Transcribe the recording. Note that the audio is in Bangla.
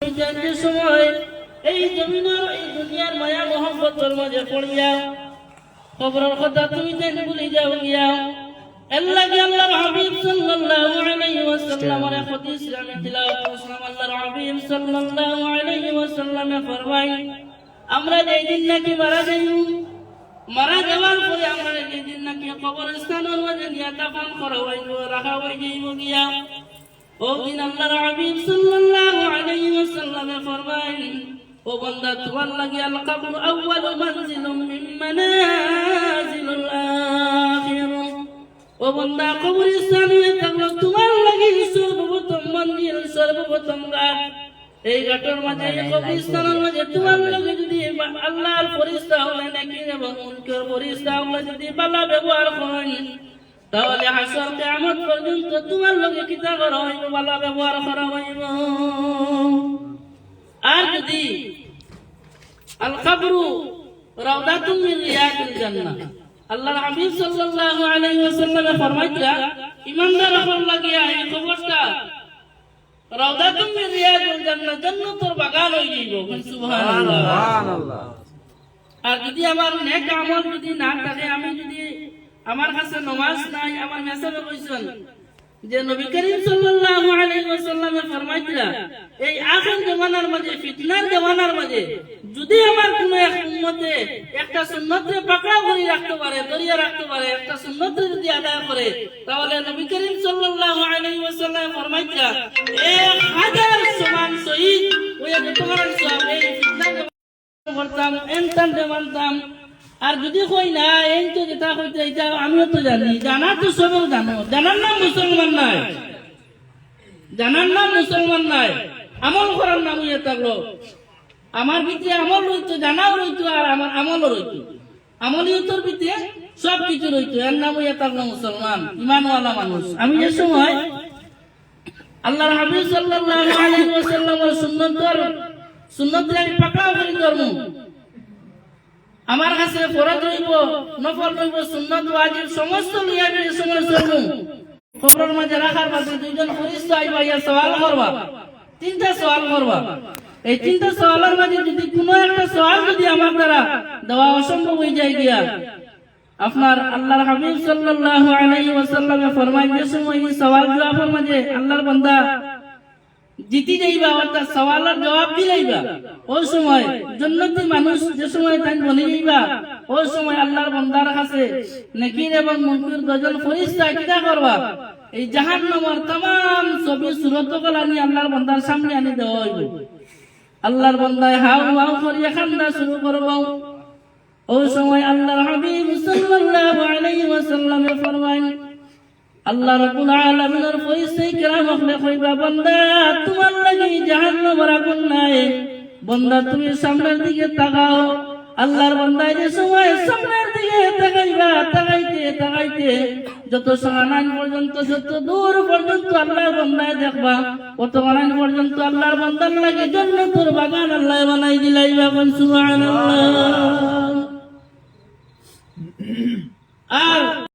যে সময় এই জমিনের এই দুনিয়ার মায়া মোহাম্মতের মাঝে পড়িয়া কবরের কথা তুমি যেন ভুলে যাও গিয়া আল্লাহর হাবিব সাল্লাল্লাহু আলাইহি ওয়াসাল্লামের হাদিস আমি তিলাওয়াত করলাম। আল্লাহর হাবিব সাল্লাল্লাহু আলাইহি ওয়াসাল্লাম ফরমায়, আমরা যেই দিন নাকি মারা যাইব, মারা যাওয়ার পরে আমরা যেই দিন নাকি কবরস্থানের মাঝে নিয়ে দাফন করা হইব, রাখা হয়ে যাইব গিয়া ও দিন আল্লাহর হাবিব সাল্লাল্লাহু আলাইহি ওয়াসাল্লাম ফরমায়, ও বান্দা তোমার লাগি আল কবর আউয়ালু মানজিলুম মিন মানাজিলিল আখিরাহ। ও বান্দা কবরস্থানে থাকলো তোমার লাগি সর্বপ্রথম মন্দির, সর্বপ্রথম ঘাট। এই ঘাটের মাঝে কবরস্থানের মাঝে তোমার লাগি যদি আল্লাহর ফেরেশতা হলে নাকি এবং মুনকার ফেরেশতা হলে যদি ভালো ব্যবহার করেন, তাহলে হাসর কিয়ামত পর্যন্ত তোমার লগে কিতা করা হইব, ভালো ব্যবহার করা হইব। আর যদি আল কবরু রাউদাতুম মিন রিয়াদিল জান্নাহ, আল্লাহর হাবিব সাল্লাল্লাহু আলাইহি ওয়াসাল্লাম ফরমাইতা, ইমানদার হল লাগিয়া এই কবরটা রাউদাতুম মিন রিয়াদিল জান্নাহ, জান্নাতের বাগান হয়ে যাইব। সুবহানাল্লাহ, সুবহানাল্লাহ। আর যদি আমার নেক আমল যদি না থাকে, আমি যদি আমার কাছে নামাজ নাই, আমার মেসেজে কইছেন যে নবী করিম সাল্লাল্লাহু আলাইহি ওয়াসাল্লাম ফরমাইছিলেন, এই আখির জামানার মাঝে, ফিতনার জামানার মাঝে যদি আমার কোন এক উম্মতে একটা সুন্নতকে পাকড়াও করে রাখতে পারে, ধরিয়ে রাখতে পারে, একটা সুন্নত যদি আদায় করে, তাহলে নবী করিম সাল্লাল্লাহু আলাইহি ওয়াসাল্লাম ফরমাইছিলেন 1000 সমান শহীদ ওই যতক্ষণ সব এই ফিতনা করতাম, এনতান মানতাম। আর যদি কই না এই তো যেটা কইতে, এটা আমিও তো জানি, জানা তো সবেও জানো, জানার নাম মুসলমান নাই, জানার নাম মুসলমান নাই, আমল করার নাম হইয়া থাকলো। আমার ভিতরে আমল রইতো, জানাও রইতো, আর আমার আমলও রইতো, আমলিয়তর ভিতরে সব কিছু রইতো, এর নাম হইয়া থাকলো মুসলমান, ইমানওয়ালা মানুষ। আমি যে সময় আল্লাহর হাবিব সাল্লাল্লাহু আলাইহি ওয়াসাল্লামের সুন্নতকে আমি পাকড়াও করি ধর্ম, আমার কাছে ফরজ হইব, নফল হইব, সুন্নাত ওয়াজিব সমস্ত লিয়া যে সময় চলব। কবরের মাঝে রাখার পরে দুইজন ফেরেশতা আইবা, ইয়া সওয়াল করবা, তিনটা সওয়াল করবা। এই তিনটা সওয়ালের মাঝে যদি কোনো একটা সওয়াল যদি আমার দ্বারা দেওয়া অসম্ভব হয়ে যায় গিয়া, আপনার আল্লাহর হাবিব সাল্লাল্লাহু আলাইহি ওয়াসাল্লাম ফরমায়, যে সময় এই সওয়াল জবাবের মাঝে আল্লাহর বান্দা জিতি যাইবা, অর্থাৎ সওয়ালের জবাব দিলাইবা, ওই সময় জান্নাতি মানুষ যে সময় তাই বনে যাইবা, ওই সময় আল্লাহর বান্দার কাছে নেকির এবং মুনকির দুজন ফেরেশতা কিতা করবা, এই জাহান্নামের तमाम ছবি সূরতগুলো আনি আল্লাহর বান্দার সামনে আনি দেওয়া হইব। আল্লাহর বান্দায় হাউ হাউ করিয়া কান্না শুরু করব। ওই সময় আল্লাহর হাবিব সাল্লাল্লাহু আলাইহি ওয়াসাল্লাম ফরমায়, আল্লাহ রাব্বুল আলামিনের ফেরেশতায়ে কিরাম আপনি কইবা, বান্দা তোমার লাগি জাহান্নামের আগুন নাই, বান্দা তুমি সামনের দিকে তাকাও। আল্লাহর বান্দা যে সময় সামনের দিকে তাকাইবা, তাকাইতে তাকাইতে যত সানান পর্যন্ত, যত দূর পর্যন্ত আল্লাহর বান্দা দেখবা, কত সানান পর্যন্ত আল্লাহর বান্দার লাগি জান্নাতের বাগান আল্লাহ বানাই দিলাইবা। সুবহানাল্লাহ। আর